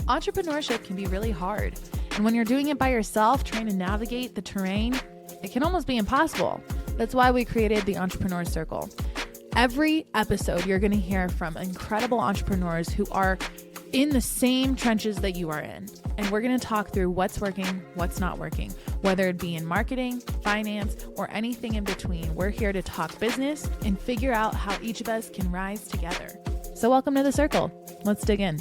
Entrepreneurship can be really hard, and when you're doing it by yourself, trying to navigate the terrain, it can almost be impossible. That's why we created the Entrepreneur Circle. Every episode, you're going to hear from incredible entrepreneurs who are in the same trenches that you are in. And we're going to talk through what's working, what's not working, whether it be in marketing, finance, or anything in between. We're here to talk business and figure out how each of us can rise together. So welcome to the circle. Let's dig in.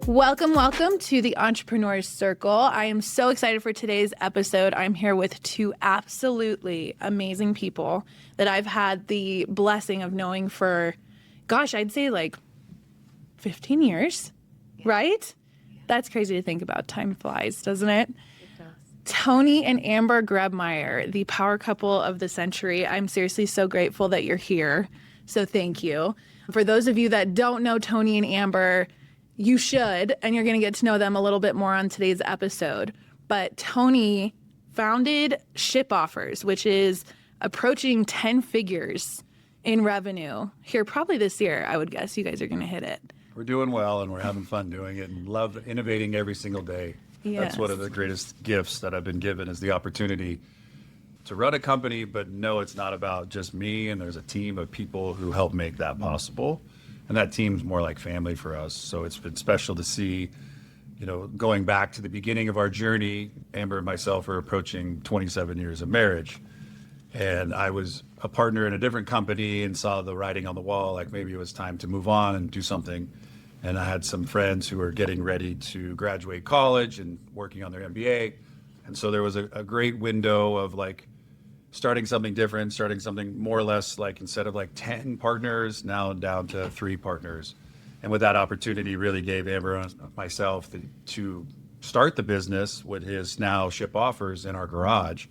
Welcome to the Entrepreneur Circle. I am so excited for today's episode. I'm here with two absolutely amazing people that I've had the blessing of knowing for, I'd say like 15 years, right? Yeah. That's crazy to think about. Time flies, doesn't it? It does. Tony and Amber Grebmeier, the power couple of the century. I'm seriously so grateful that you're here. So thank you. For those of you that don't know Tony and Amber, you should, and you're going to get to know them a little bit more on today's episode. But Tony founded ShipOffers, which is approaching 10 figures in revenue here probably this year. I would guess you guys are going to hit it. We're doing well, and we're having fun doing it, and love innovating every single day. Yes. That's one of the greatest gifts that I've been given, is the opportunity to run a company, but no, it's not about just me, and there's a team of people who help make that possible. And that team's more like family for us. So it's been special to see, going back to the beginning of our journey. Amber and myself are approaching 27 years of marriage. And I was a partner in a different company and saw the writing on the wall, like maybe it was time to move on and do something. And I had some friends who were getting ready to graduate college and working on their MBA. And so there was a great window of like starting something different, starting something more or less like, instead of like 10 partners, now down to 3 partners. And with that opportunity, really gave Amber and myself to start the business, with his now ShipOffers, in our garage.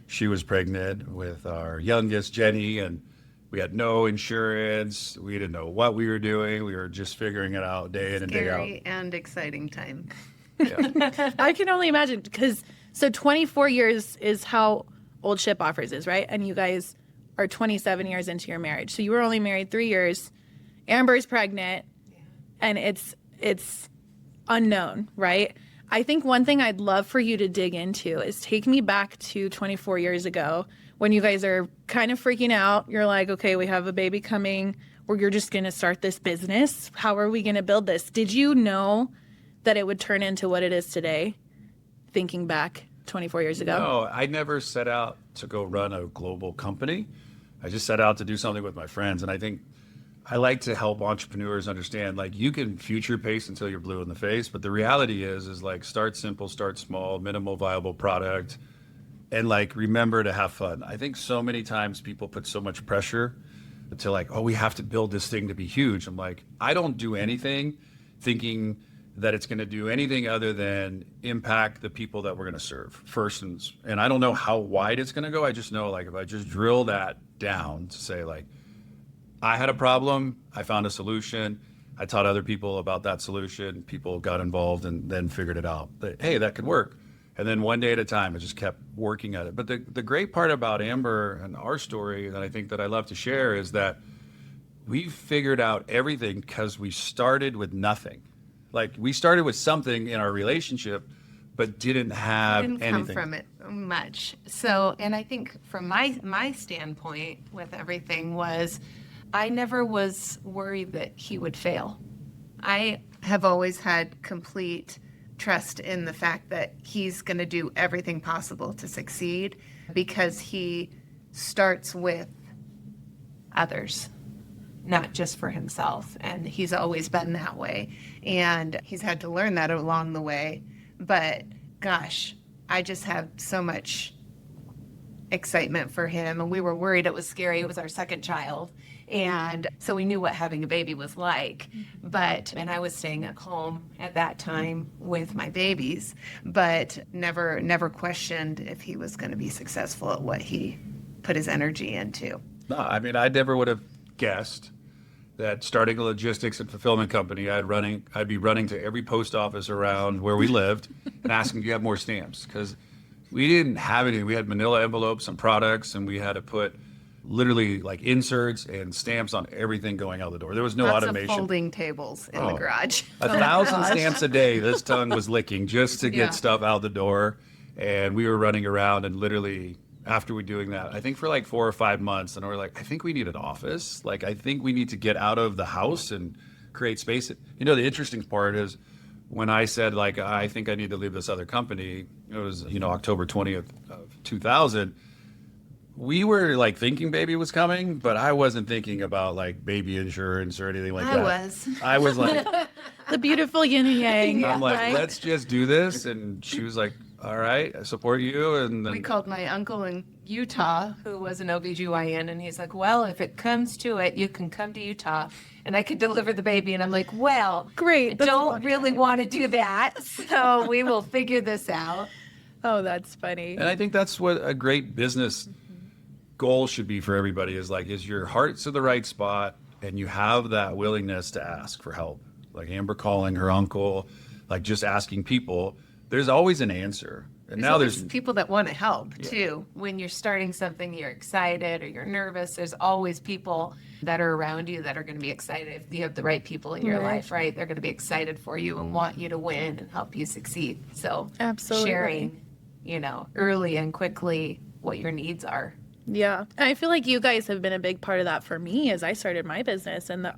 She was pregnant with our youngest, Jenny, and we had no insurance. We didn't know what we were doing. We were just figuring it out day in and day out. Scary and exciting time. Yeah. I can only imagine, because 24 years is how old ShipOffers is, right? And you guys are 27 years into your marriage. So you were only married 3 years. Amber's pregnant, and it's unknown, right? I think one thing I'd love for you to dig into is take me back to 24 years ago, when you guys are kind of freaking out. You're like, okay, we have a baby coming, or you're just going to start this business. How are we going to build this? Did you know that it would turn into what it is today, thinking back 24 years ago? No, I never set out to go run a global company. I just set out to do something with my friends. And I think I like to help entrepreneurs understand, like, you can future pace until you're blue in the face, but the reality is like, start simple, start small, minimal viable product, and like, remember to have fun. I think so many times people put so much pressure to like, oh, we have to build this thing to be huge. I'm like, I don't do anything thinking that it's going to do anything other than impact the people that we're going to serve first. And I don't know how wide it's going to go. I just know, like, if I just drill that down to say, like, I had a problem, I found a solution, I taught other people about that solution, people got involved and then figured it out, that, hey, that could work. And then one day at a time, I just kept working at it. But the great part about Amber and our story that I think that I love to share is that we figured out everything because we started with nothing. Like, we started with something in our relationship, but didn't have anything. Didn't come from it much. So, and I think from my standpoint with everything was, I never was worried that he would fail. I have always had complete trust in the fact that he's going to do everything possible to succeed, because he starts with others, not just for himself. And he's always been that way. And he's had to learn that along the way. But gosh, I just have so much excitement for him. And we were worried it was scary. It was our second child. And so we knew what having a baby was like. And I was staying at home at that time with my babies, but never questioned if he was going to be successful at what he put his energy into. No, I mean, I never would have guessed that starting a logistics and fulfillment company, I'd be running to every post office around where we lived and asking, do you have more stamps? Because we didn't have any. We had manila envelopes and products, and we had to put literally like inserts and stamps on everything going out the door. There was no Lots automation. of folding tables in the garage. 1,000 stamps a day this tongue was licking just to get Yeah. stuff out the door. And we were running around, and literally after we doing that, I think for like 4 or 5 months, and we're like, I think we need an office. Like, I think we need to get out of the house and create space. You know, the interesting part is when I said, like, I think I need to leave this other company, it was, October 20th of 2000. We were like thinking baby was coming, but I wasn't thinking about like baby insurance or anything like that. I was like, The beautiful yin and yang. I'm like, right? let's just do this. And she was like, all right, I support you. And then We called my uncle in Utah, who was an OBGYN, and he's like, well, if it comes to it, you can come to Utah and I could deliver the baby. And I'm like, well, Great. I That's don't funny. really want to do that. So we will figure this out. Oh, that's funny. And I think that's what a great business goal should be for everybody is your heart's in the right spot and you have that willingness to ask for help. Like Amber calling her uncle, like just asking people, there's always an answer. And now always there's people that want to help too. When you're starting something, you're excited or you're nervous, there's always people that are around you that are going to be excited. If you have the right people in your Right. life, right? They're going to be excited for you and want you to win and help you succeed. So Absolutely. sharing, early and quickly what your needs are. Yeah. And I feel like you guys have been a big part of that for me as I started my business and the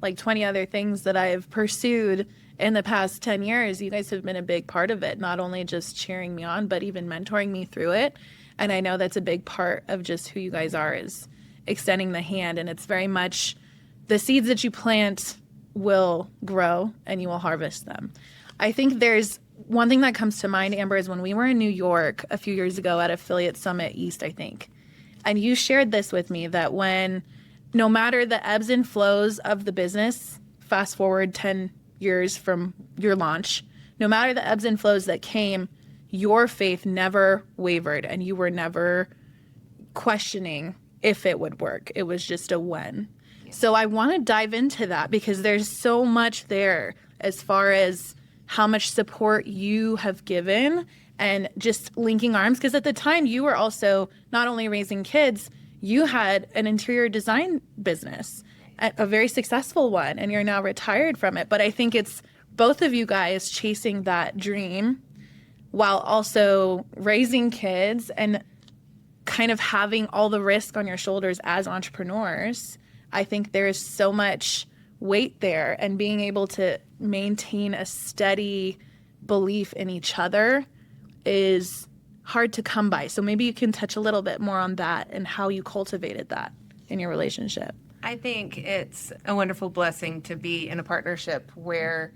like 20 other things that I've pursued in the past 10 years. You guys have been a big part of it, not only just cheering me on, but even mentoring me through it. And I know that's a big part of just who you guys are is extending the hand. And it's very much the seeds that you plant will grow and you will harvest them. I think there's one thing that comes to mind, Amber, is when we were in New York a few years ago at Affiliate Summit East, I think. And you shared this with me that when no matter the ebbs and flows of the business, fast forward 10 years from your launch, no matter the ebbs and flows that came, your faith never wavered and you were never questioning if it would work. It was just a when. So I want to dive into that because there's so much there as far as how much support you have given and just linking arms. Because at the time you were also not only raising kids, you had an interior design business, a very successful one, and you're now retired from it. But I think it's both of you guys chasing that dream while also raising kids and kind of having all the risk on your shoulders as entrepreneurs. I think there is so much weight there, and being able to maintain a steady belief in each other is hard to come by. So maybe you can touch a little bit more on that and how you cultivated that in your relationship. I think it's a wonderful blessing to be in a partnership where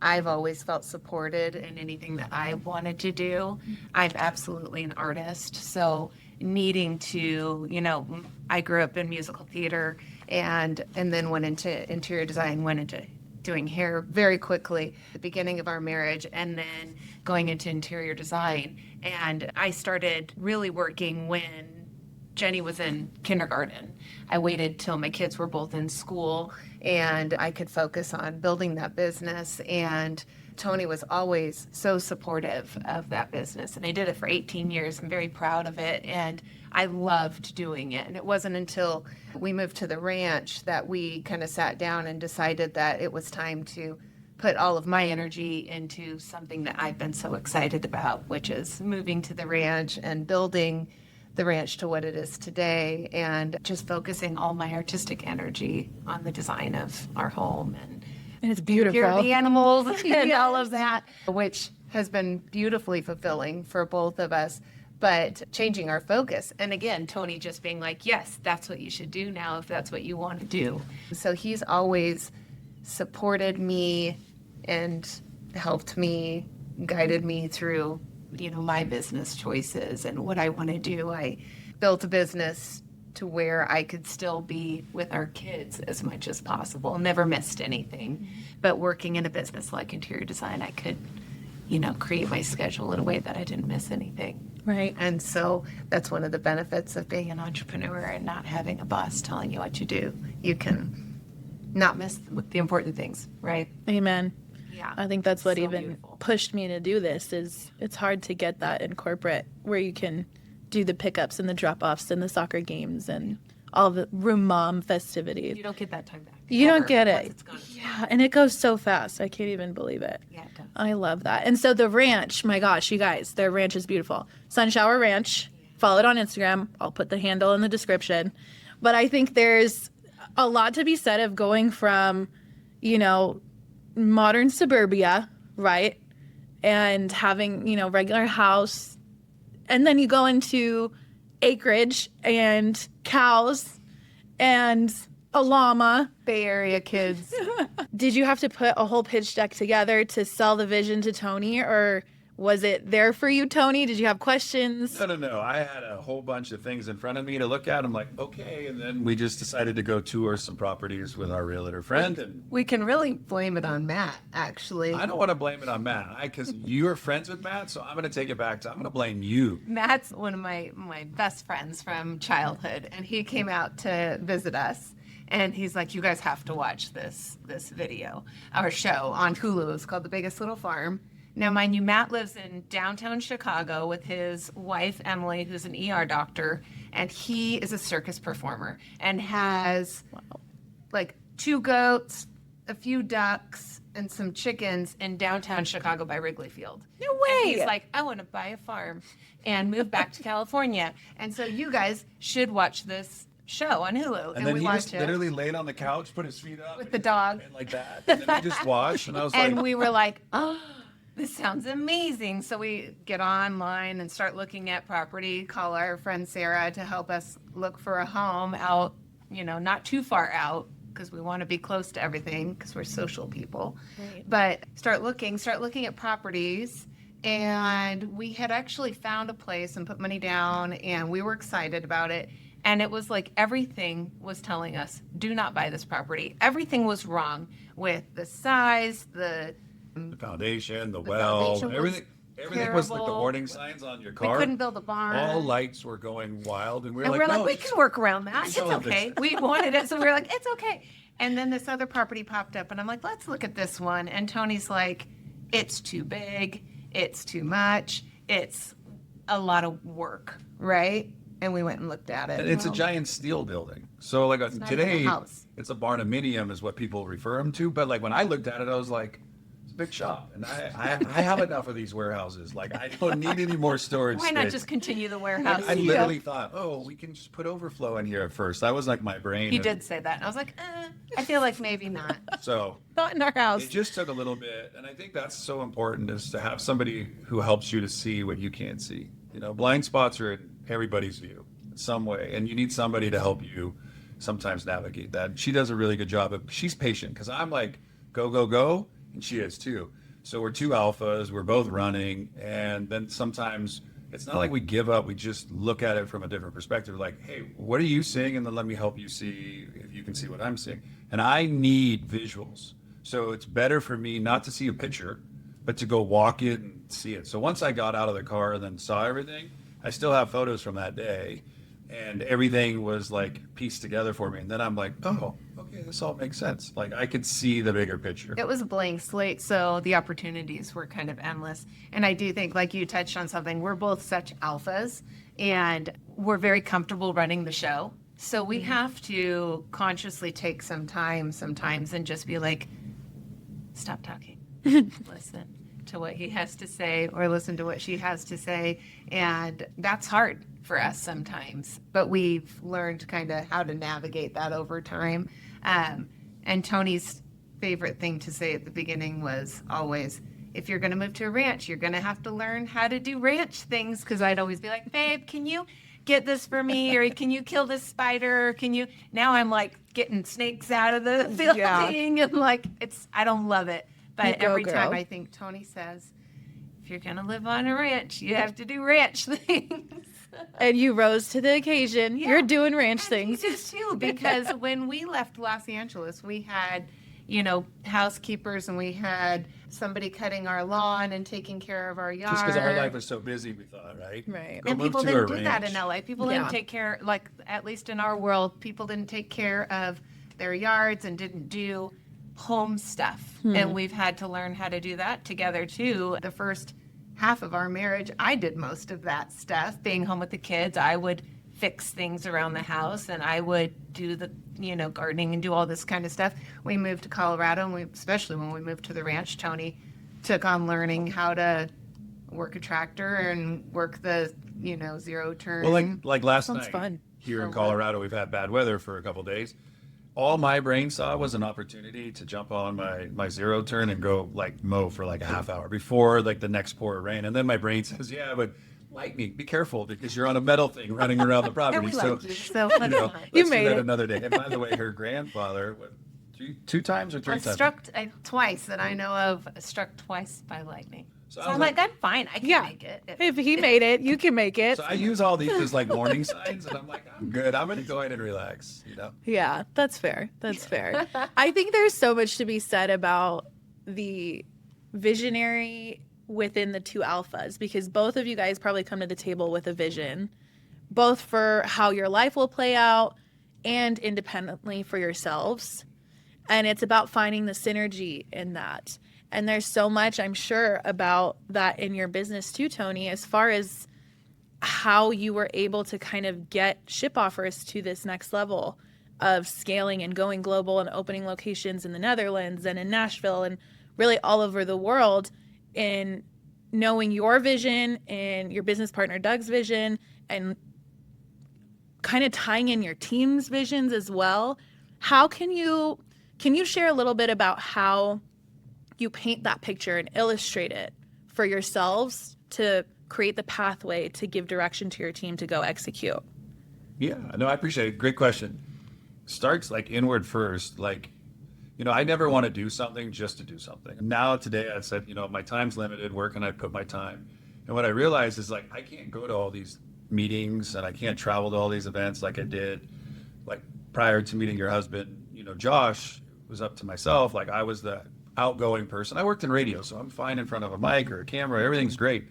I've always felt supported in anything that I wanted to do. I'm absolutely an artist, so needing to, I grew up in musical theater and then went into interior design, went into doing hair very quickly at the beginning of our marriage, and then going into interior design. And I started really working when Jenny was in kindergarten. I waited till my kids were both in school and I could focus on building that business. And Tony was always so supportive of that business. And I did it for 18 years. I'm very proud of it. And I loved doing it. And it wasn't until we moved to the ranch that we kind of sat down and decided that it was time to put all of my energy into something that I've been so excited about, which is moving to the ranch and building the ranch to what it is today, and just focusing all my artistic energy on the design of our home and it's beautiful. here are the animals and all of that, which has been beautifully fulfilling for both of us, but changing our focus. And again, Tony just being like, yes, that's what you should do now if that's what you want to do. So he's always supported me and helped me, guided me through my business choices and what I want to do. I built a business to where I could still be with our kids as much as possible. Never missed anything. But working in a business like interior design, I could, create my schedule in a way that I didn't miss anything. Right. And so that's one of the benefits of being an entrepreneur and not having a boss telling you what to do. You can not miss the important things, right? Amen. Yeah. I think that's what So even beautiful. pushed me to do this is it's hard to get that in corporate where you can do the pickups and the drop-offs and the soccer games and all the room mom festivities. You don't get that time back. You Ever, don't get once it. it's gone. Yeah, and it goes so fast. I can't even believe it. Yeah, it does. I love that. And so the ranch, my gosh, you guys, their ranch is beautiful. Sunshower Ranch. Follow it on Instagram. I'll put the handle in the description. But I think there's a lot to be said of going from, you know, modern suburbia, right? And having, you know, regular house. And then you go into acreage and cows and a llama. Bay Area kids. Did you have to put a whole pitch deck together to sell the vision to Tony, or was it there for you, Tony? Did you have questions? No. I had a whole bunch of things in front of me to look at. I'm like, okay. And then we just decided to go tour some properties with our realtor friend. And We can really blame it on Matt, actually. I don't want to blame it on Matt, because you're friends with Matt. So I'm going to take it back to, I'm going to blame you. Matt's one of my best friends from childhood, and he came out to visit us. And he's like, you guys have to watch this video, our show on Hulu. It's called The Biggest Little Farm. Now, mind you, Matt lives in downtown Chicago with his wife, Emily, who's an ER doctor, and he is a circus performer and has like 2 goats, a few ducks, and some chickens in downtown Chicago by Wrigley Field. No way. And he's like, I want to buy a farm and move back to California. And so you guys should watch this show on Hulu. And then we he watched just it literally laid on the couch, put his feet up. with the dog. And like that. And then we just watched. And I was And like, we were like, oh, this sounds amazing. So we get online and start looking at property, call our friend Sarah to help us look for a home out, you know, not too far out, because we want to be close to everything because we're social people. Right. But start looking at properties. And we had actually found a place and put money down, and we were excited about it. And it was like everything was telling us, do not buy this property. Everything was wrong with the size, the foundation, the well, foundation was everything was like the terrible. warning signs on your we car. couldn't build a barn. All lights were going wild. And we were and like, we're like, no, we can work around that. we It's don't have this. okay. We wanted it, so we were like, it's okay. And then this other property popped up, and I'm like, let's look at this one. And Tony's like, it's too big. It's too much. It's a lot of work, right? And we went and looked at it. And it's a giant steel building. So like not even a today, house. it's a barnuminium is what people refer them to. But like when I looked at it, I was like, it's a big shop. And I have enough of these warehouses. Like I don't need any more storage Why not space. just continue the warehouse? I literally thought, oh, we can just put overflow in here at first. That was like my brain. He And did say that. And I was like, I feel like maybe not. So Not in our house. it just took a little bit. And I think that's so important, is to have somebody who helps you to see what you can't see. You know, blind spots are in everybody's view in some way. And you need somebody to help you sometimes navigate that. She does a really good job. She's patient, because I'm like, go, go, go. And she is too. So we're 2 alphas. We're both running. And then sometimes it's not like we give up. We just look at it from a different perspective. Like, hey, what are you seeing? And then let me help you see if you can see what I'm seeing. And I need visuals. So it's better for me not to see a picture, but to go walk it and see it. So once I got out of the car and then saw everything, I still have photos from that day. And everything was like pieced together for me. And then I'm like, oh, okay, this all makes sense. Like I could see the bigger picture. It was a blank slate, so the opportunities were kind of endless. And I do think, like you touched on something, we're both such alphas, and we're very comfortable running the show. So we have to consciously take some time sometimes and just be like, stop talking, listen to what he has to say, or listen to what she has to say. And that's hard for us sometimes, but we've learned kind of how to navigate that over time. And Tony's favorite thing to say at the beginning was always, if you're going to move to a ranch, you're going to have to learn how to do ranch things. Because I'd always be like, babe, can you get this for me? Or can you kill this spider? Or can you? Now I'm like getting snakes out of the building. And like, I don't love it. But You go, every time girl. I think Tony says, if you're going to live on a ranch, you have to do ranch things. And you rose to the occasion. Yeah. You're doing ranch And things. he does too, because when we left Los Angeles, we had, housekeepers, and we had somebody cutting our lawn and taking care of our yard. Just because our life was so busy, we thought, right? Right. Go And move people to a didn't do that ranch. in LA. People Yeah. didn't take care, like at least in our world, people didn't take care of their yards and didn't do home stuff. And we've had to learn how to do that together too. The first half of our marriage, I did most of that stuff. Being home with the kids, I would fix things around the house, and I would do the, gardening and do all this kind of stuff. We moved to Colorado, and especially when we moved to the ranch, Tony took on learning how to work a tractor and work the, zero turn. Well, like last Sounds night fun. here in Colorado, we've had bad weather for a couple of days. All my brain saw was an opportunity to jump on my zero turn and go like mow for like a half hour before like the next pour of rain. And then my brain says, yeah, but lightning, be careful because you're on a metal thing running around the property. We So, like you, so you know, let's You do made that it. another day. And by the way, her grandfather, two times or three I times? struck twice that I know of, struck twice by lightning. So So I was I'm like, I'm fine. I can Yeah. make it. If he made it, you can make it. So I use all these as like warning signs, and I'm like, I'm good. I'm going to go ahead and relax, Yeah, that's fair. That's fair. I think there's so much to be said about the visionary within the two alphas, because both of you guys probably come to the table with a vision, both for how your life will play out and independently for yourselves. And it's about finding the synergy in that. And there's so much, I'm sure, about that in your business too, Tony, as far as how you were able to kind of get ShipOffers to this next level of scaling and going global and opening locations in the Netherlands and in Nashville and really all over the world, in knowing your vision and your business partner Doug's vision and kind of tying in your team's visions as well. How can you share a little bit about how you paint that picture and illustrate it for yourselves to create the pathway to give direction to your team to go execute? Yeah, no, I appreciate it. Great question. Starts like inward first. Like, I never want to do something just to do something. Now today I said, my time's limited. Where can I put my time? And what I realized is like, I can't go to all these meetings and I can't travel to all these events like I did. Like prior to meeting your husband, Josh, was up to myself. Like I was the outgoing person. I worked in radio, so I'm fine in front of a mic or a camera. Everything's great.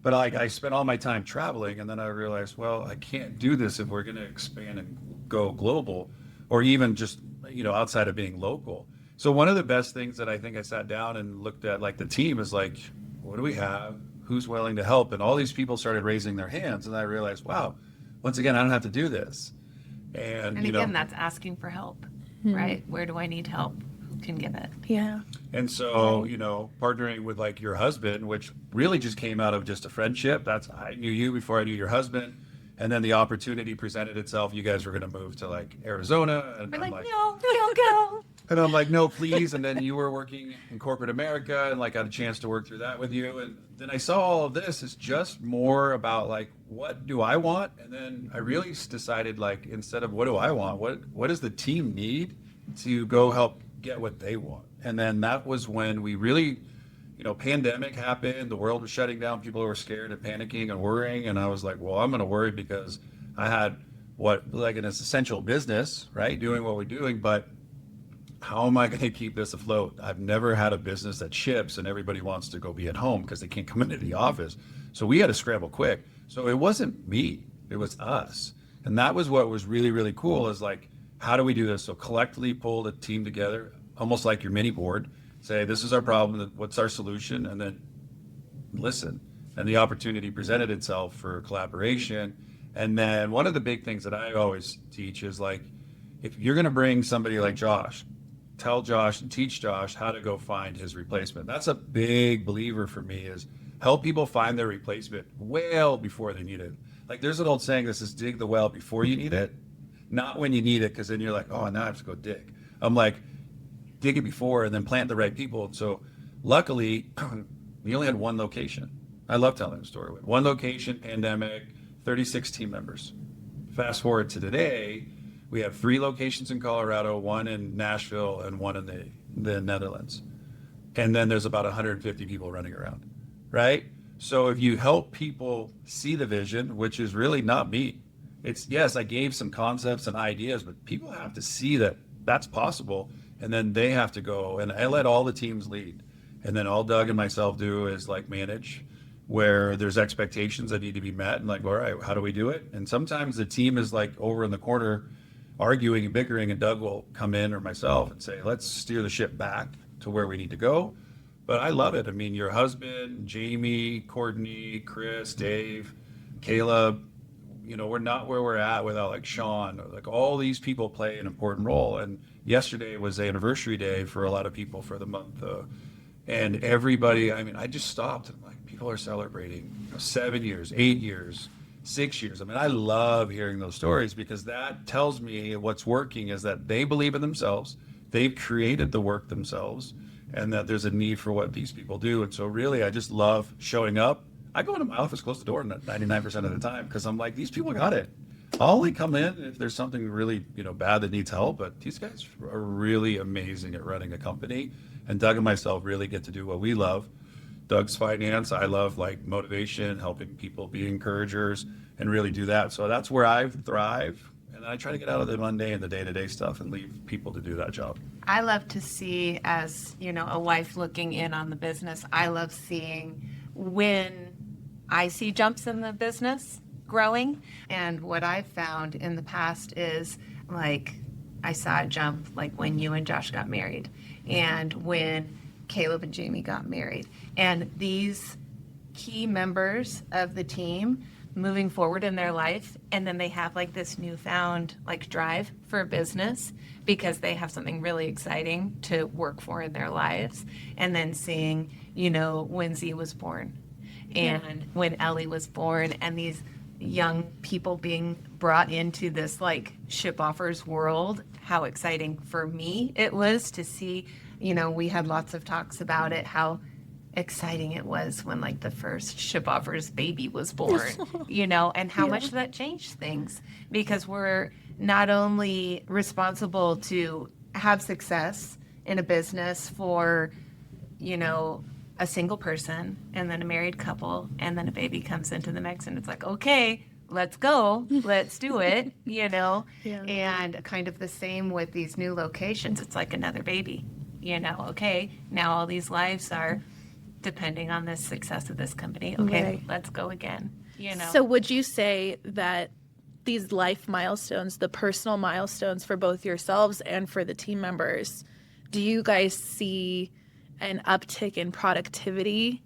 But I spent all my time traveling, and then I realized, well, I can't do this if we're going to expand and go global, or even just, outside of being local. So one of the best things that I think I sat down and looked at, like the team, is like, what do we have? Who's willing to help? And all these people started raising their hands, and I realized, wow, once again, I don't have to do this. And again, that's asking for help, right? Where do I need help? Who can give it? Yeah. And so, partnering with like your husband, which really just came out of just a friendship. I knew you before I knew your husband. And then the opportunity presented itself. You guys were going to move to like Arizona. And We're I'm like, no, don't go. And I'm like, no, please. And then you were working in corporate America and like got a chance to work through that with you. And then I saw all of this is just more about like, what do I want? And then I really decided like, instead of what do I want, what does the team need to go help get what they want? And then that was when we really, pandemic happened, the world was shutting down, people were scared and panicking and worrying. And I was like, well, I'm going to worry because I had like an essential business, right? Doing what we're doing, but how am I going to keep this afloat? I've never had a business that ships and everybody wants to go be at home because they can't come into the office. So we had to scramble quick. So it wasn't me, it was us. And that was what was really, really cool, is like, how do we do this? So collectively pull the team together, almost like your mini board, say, this is our problem, what's our solution? And then listen. And the opportunity presented itself for collaboration. And then one of the big things that I always teach is like, if you're going to bring somebody like Josh, tell Josh and teach Josh how to go find his replacement. That's a big believer for me, is help people find their replacement well before they need it. Like there's an old saying that says, dig the well before you need it, not when you need it, because then you're like, oh, now I have to go dig. I'm like, dig it before and then plant the right people. So luckily, we only had one location. I love telling the story. One location, pandemic, 36 team members. Fast forward to today, we have 3 locations in Colorado, 1 in Nashville, and 1 in the Netherlands. And then there's about 150 people running around, right? So if you help people see the vision, which is really not me, it's, yes, I gave some concepts and ideas, but people have to see that that's possible. And then they have to go, and I let all the teams lead. And then all Doug and myself do is like manage, where there's expectations that need to be met, and like, all right, how do we do it? And sometimes the team is like over in the corner arguing and bickering, and Doug will come in, or myself, and say, let's steer the ship back to where we need to go. But I love it. I mean, your husband, Jamie, Courtney, Chris, Dave, Caleb, we're not where we're at without like Sean. Like all these people play an important role. And yesterday was the anniversary day for a lot of people for the month. And everybody, I mean, I just stopped and I'm like, people are celebrating 7 years, 8 years, 6 years. I mean, I love hearing those stories because that tells me what's working is that they believe in themselves. They've created the work themselves, and that there's a need for what these people do. And so really, I just love showing up. I go into my office, close the door 99% of the time because I'm like, these people got it. I'll only come in if there's something really, bad that needs help. But these guys are really amazing at running a company. And Doug and myself really get to do what we love. Doug's finance. I love like motivation, helping people be encouragers and really do that. So that's where I thrive. And I try to get out of the mundane and the day-to-day stuff and leave people to do that job. I love to see, as a wife looking in on the business, I love seeing when I see jumps in the business growing. And what I've found in the past is like I saw a jump like when you and Josh got married and when Caleb and Jamie got married. And these key members of the team moving forward in their life, and then they have like this newfound like drive for business because they have something really exciting to work for in their lives. And then seeing, when Z was born and when Ellie was born, and these young people being brought into this like ShipOffers world, how exciting for me it was to see. We had lots of talks about it, how exciting it was when like the first ShipOffers baby was born, and how much that changed things, because we're not only responsible to have success in a business for, a single person and then a married couple and then a baby comes into the mix and it's like, okay, let's go, let's do it, and kind of the same with these new locations. It's like another baby, okay, now all these lives are depending on the success of this company. Okay, Right. Let's go again, So would you say that these life milestones, the personal milestones for both yourselves and for the team members, do you guys see an uptick in productivity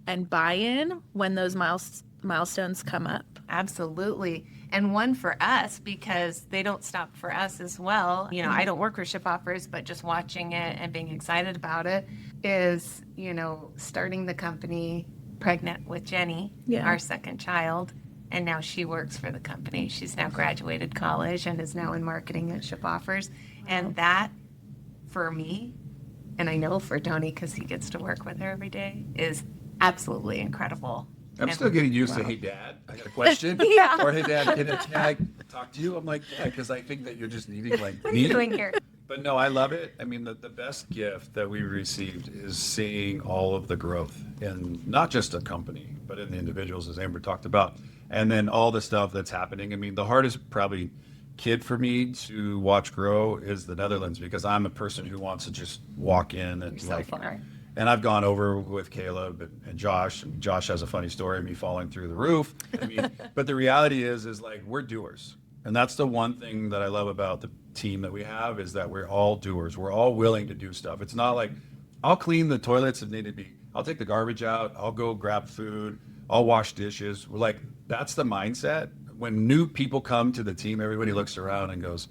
and buy-in when those milestones come up? Absolutely. And one for us, because they don't stop for us as well. I don't work for ShipOffers, but just watching it and being excited about it is, starting the company pregnant with Jenny, our second child. And now she works for the company. She's now graduated college and is now in marketing at ShipOffers. And that, for me, and I know for Tony, because he gets to work with her every day, is absolutely incredible. I'm still getting used to, hey, Dad, I got a question. Yeah. Or, hey, Dad, can I talk to you? I'm like, yeah, because I think that you're just needing like What are you doing here? But no, I love it. I mean, the best gift that we received is seeing all of the growth in not just a company, but in the individuals, as Amber talked about, and then all the stuff that's happening. I mean, the hardest probably kid for me to watch grow is the Netherlands, because I'm a person who wants to just walk in and So far. and I've gone over with Caleb and Josh. And Josh has a funny story of me falling through the roof. I mean, but the reality is like we're doers. And that's the one thing that I love about the team that we have is that we're all doers. We're all willing to do stuff. It's not like I'll clean the toilets if need to be. I'll take the garbage out. I'll go grab food. I'll wash dishes. We're like, that's the mindset. When new people come to the team, everybody looks around and goes,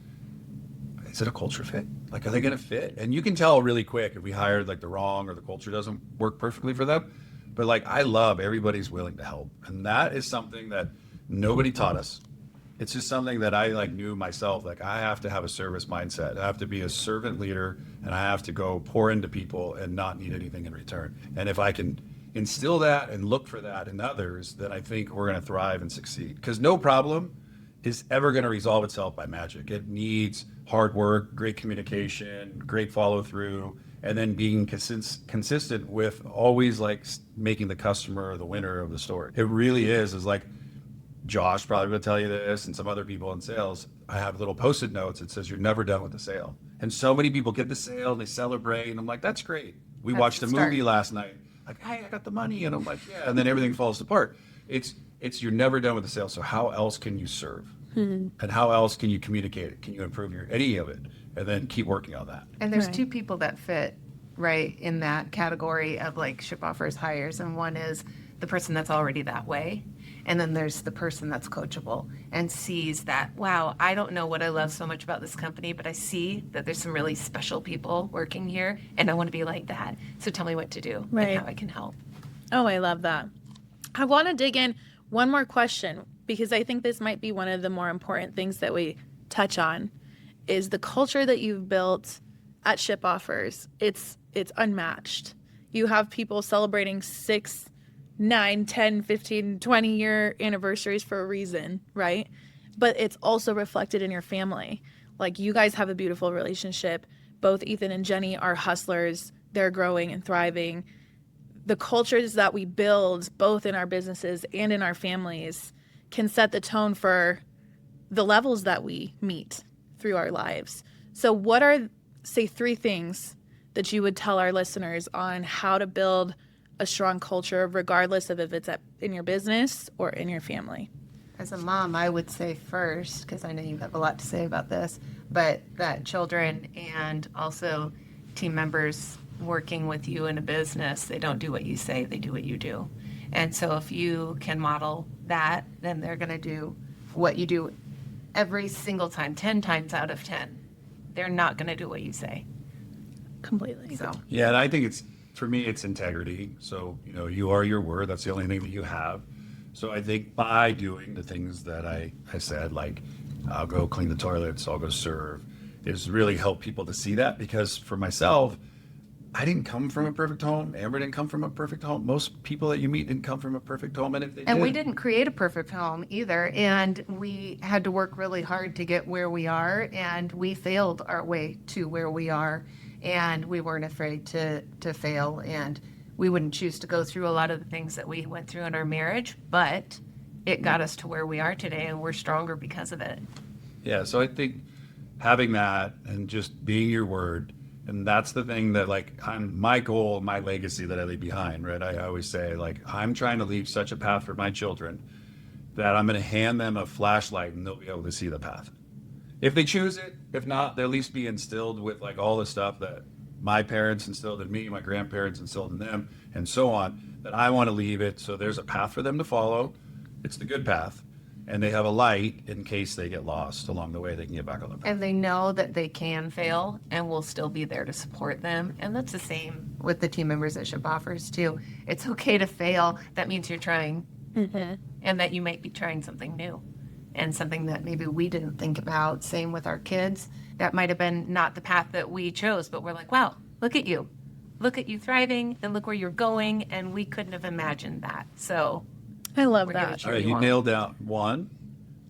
is it a culture fit? Like, are they going to fit? And you can tell really quick if we hired like the wrong or the culture doesn't work perfectly for them. But like, I love everybody's willing to help. And that is something that nobody taught us. It's just something that I like knew myself. Like, I have to have a service mindset. I have to be a servant leader, and I have to go pour into people and not need anything in return. And if I can instill that and look for that in others, then I think we're going to thrive and succeed. Because no problem is ever going to resolve itself by magic. It needs hard work, great communication, great follow through, and then being consistent with always like making the customer the winner of the story. It really is like Josh probably will tell you this, and some other people in sales. I have little post-it notes that says you're never done with the sale. And so many people get the sale and they celebrate, and I'm like, that's great. We watched a movie last night. Like, hey, I got the money, and I'm like, yeah, and then everything falls apart. It's you're never done with the sale. So how else can you serve? And how else can you communicate it? Can you improve any of it? And then keep working on that. And there's two people that fit right in that category of like ShipOffers hires, and one is the person that's already that way, And then there's the person that's coachable and sees that, wow, I don't know what I love so much about this company, but I see that there's some really special people working here, and I want to be like that. So tell me what to do Right. and how I can help. Oh, I love that. I want to dig in one more question, because I think this might be one of the more important things that we touch on, is the culture that you've built at ShipOffers. It's unmatched. You have people celebrating 6, 9, 10, 15, 20-year anniversaries for a reason, right? But it's also reflected in your family. Like, you guys have a beautiful relationship. Both Ethan and Jenny are hustlers. They're growing and thriving. The cultures that we build, both in our businesses and in our families, can set the tone for the levels that we meet through our lives. So what are, say, 3 things that you would tell our listeners on how to build a strong culture, regardless of if it's in your business or in your family? As a mom, I would say first, because I know you have a lot to say about this, but that children and also team members working with you in a business, they don't do what you say, they do what you do. And so if you can model that, then they're going to do what you do every single time, 10 times out of 10. They're not going to do what you say. Completely. So Yeah, and I think for me, it's integrity. So, you are your word. That's the only thing that you have. So I think by doing the things that I said, like I'll go clean the toilets, I'll go serve, is really help people to see that. Because for myself, I didn't come from a perfect home. Amber didn't come from a perfect home. Most people that you meet didn't come from a perfect home. And if they we didn't create a perfect home either. And we had to work really hard to get where we are. And we failed our way to where we are. And we weren't afraid to fail. And we wouldn't choose to go through a lot of the things that we went through in our marriage. But it got us to where we are today. And we're stronger because of it. Yeah, so I think having that and just being your word. And that's the thing that, my goal, my legacy that I leave behind, right? I always say, I'm trying to leave such a path for my children that I'm going to hand them a flashlight and they'll be able to see the path. If they choose it, if not, they'll at least be instilled with, all the stuff that my parents instilled in me, my grandparents instilled in them, and so on, that I want to leave it so there's a path for them to follow. It's the good path. And they have a light in case they get lost along the way. They can get back on the path. And they know that they can fail and we'll still be there to support them. And that's the same with the team members at ShipOffers too. It's okay to fail. That means you're trying. Mm-hmm. And that you might be trying something new and something that maybe we didn't think about. Same with our kids. That might have been not the path that we chose, but we're like, wow, look at you. Look at you thriving and look where you're going. And we couldn't have imagined that. So I love that. All right, you nailed out 1.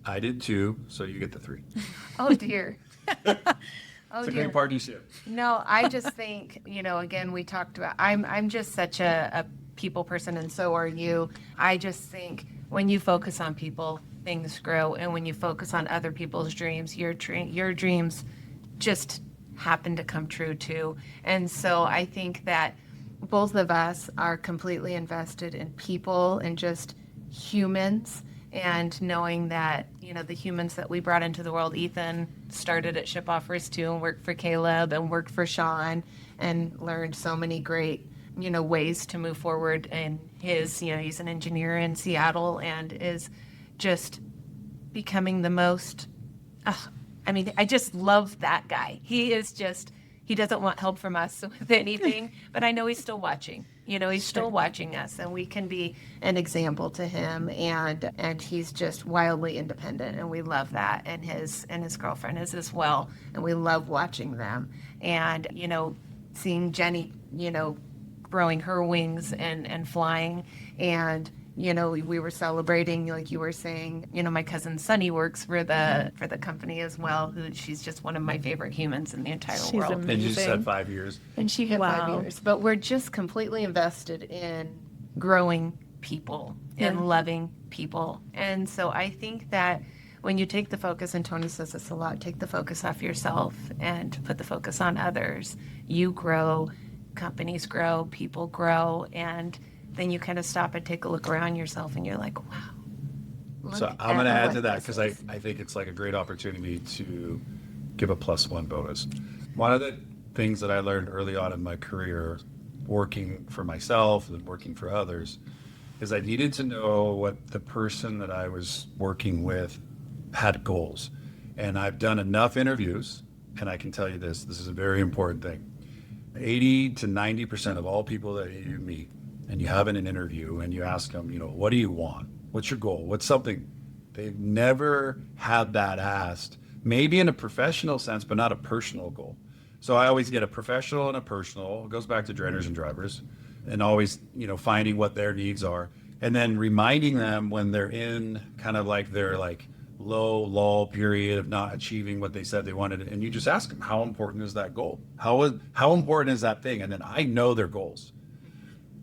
I did 2, so you get the 3. Oh, dear. It's a great partnership. No, I just think, again, we talked about, I'm just such a people person, and so are you. I just think when you focus on people, things grow. And when you focus on other people's dreams, your dreams just happen to come true too. And so I think that both of us are completely invested in people and just humans, and knowing that, the humans that we brought into the world, Ethan started at ShipOffers too and worked for Caleb and worked for Sean and learned so many great, ways to move forward. And he's an engineer in Seattle and is just becoming the most, I just love that guy. He doesn't want help from us with anything, but I know he's still watching. He's still watching us, and we can be an example to him. And he's just wildly independent, and we love that. And his girlfriend is as well, and we love watching them. And seeing Jenny, growing her wings and flying, and we were celebrating, like you were saying, my cousin Sunny works for the company as well. She's just one of my favorite humans in the entire world. Amazing. And you just said 5 years. And she had Wow. 5 years. But we're just completely invested in growing people and loving people. And so I think that when you take the focus, and Tony says this a lot, take the focus off yourself and put the focus on others. You grow, companies grow, people grow, and then you kind of stop and take a look around yourself and you're like, wow. So I'm going to add to that because I think it's a great opportunity to give a +1 bonus. One of the things that I learned early on in my career, working for myself and working for others, is I needed to know what the person that I was working with had goals. And I've done enough interviews, and I can tell you this is a very important thing. 80 to 90% of all people that you meet and you have in an interview and you ask them, what do you want? What's your goal? What's something? They've never had that asked, maybe in a professional sense, but not a personal goal. So I always get a professional and a personal. It goes back to trainers and drivers, and always, finding what their needs are, and then reminding them when they're in kind of like their low lull period of not achieving what they said they wanted. And you just ask them, how important is that goal? How important is that thing? And then I know their goals.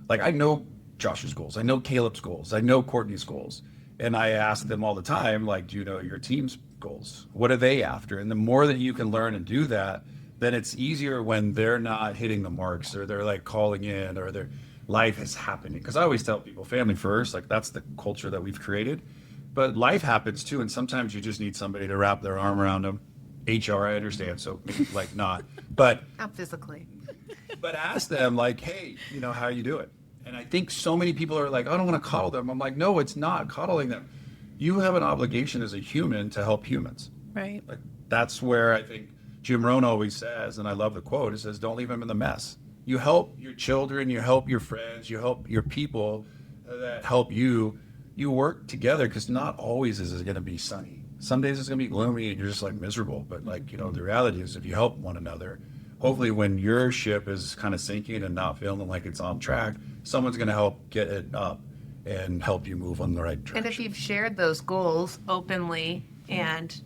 Like I know Josh's goals. I know Caleb's goals. I know Courtney's goals. And I ask them all the time, do you know your team's goals? What are they after? And the more that you can learn and do that, then it's easier when they're not hitting the marks, or they're calling in, or their life is happening. Because I always tell people, family first, that's the culture that we've created. But life happens too, and sometimes you just need somebody to wrap their arm around them. HR, I understand, so not. But Not physically. But ask them, hey, how you do it? And I think so many people are I don't want to coddle them. I'm no, it's not coddling them. You have an obligation as a human to help humans. Right. That's where I think Jim Rohn always says, and I love the quote, it says, don't leave them in the mess. You help your children, you help your friends, you help your people that help you. You work together, because not always is it going to be sunny. Some days it's going to be gloomy and you're just miserable. But the reality is, if you help one another, hopefully when your ship is kind of sinking and not feeling like it's on track, someone's going to help get it up and help you move on the right direction. And if you've shared those goals openly and,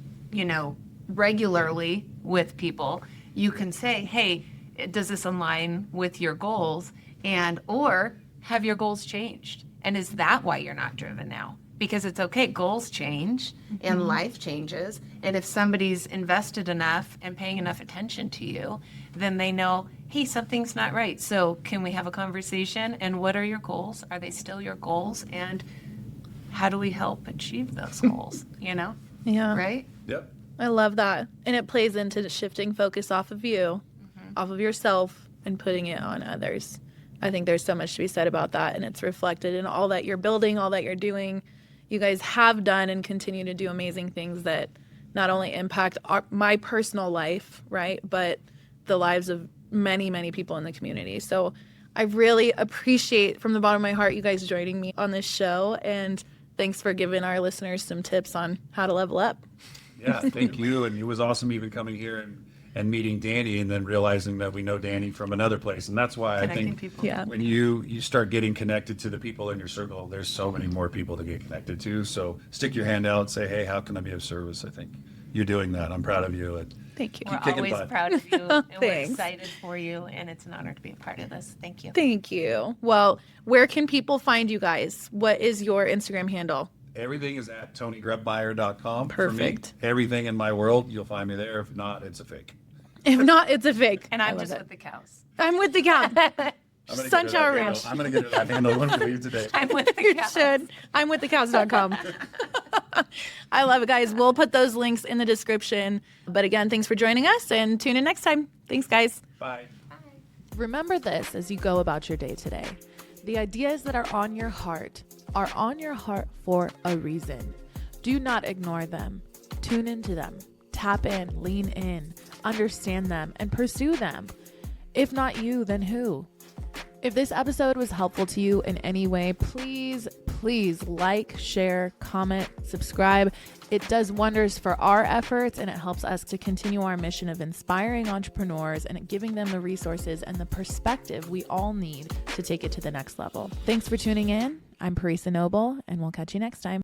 regularly with people, you can say, hey, does this align with your goals? Or have your goals changed? And is that why you're not driven now? Because it's okay, goals change and life changes. And if somebody's invested enough and paying enough attention to you, then they know, hey, something's not right. So can we have a conversation? And what are your goals? Are they still your goals? And how do we help achieve those goals? Yeah. Right? Yep. I love that. And it plays into shifting focus off of you, off of yourself, and putting it on others. I think there's so much to be said about that, and it's reflected in all that you're building, all that you're doing. You guys have done and continue to do amazing things that not only impact my personal life, right, but the lives of many, many people in the community. So I really appreciate, from the bottom of my heart, you guys joining me on this show, and thanks for giving our listeners some tips on how to level up. Yeah, thank you. And it was awesome even coming here and meeting Danny, and then realizing that we know Danny from another place. And that's why Connecting I think people. Yeah. when you start getting connected to the people in your circle, there's so many more people to get connected to. So stick your hand out and say, hey, how can I be of service? I think you're doing that. I'm proud of you. And Thank you. We're kicking always butt. proud of you, and we're Thanks. excited for you, and it's an honor to be a part of this. Thank you. Thank you. Well, where can people find you guys? What is your Instagram handle? Everything is at TonyGrebmeier.com. Perfect. For me, everything in my world, you'll find me there. If not, it's a fake. If not, it's a fake. And I I'm love just it. with the cows. I'm with the cow. I'm gonna get her that Sunshine handle. Ranch. I'm going to get her that handle when we leave today. I'm with the You cows. should. I'm with thecows.com. I love it, guys. We'll put those links in the description. But again, thanks for joining us, and tune in next time. Thanks, guys. Bye. Remember this as you go about your day today. The ideas that are on your heart are on your heart for a reason. Do not ignore them. Tune into them. Tap in, lean in, understand them, and pursue them. If not you, then who? If this episode was helpful to you in any way, please like, share, comment, subscribe. It does wonders for our efforts, and it helps us to continue our mission of inspiring entrepreneurs and giving them the resources and the perspective we all need to take it to the next level. Thanks for tuning in. I'm Paresa Noble, and we'll catch you next time.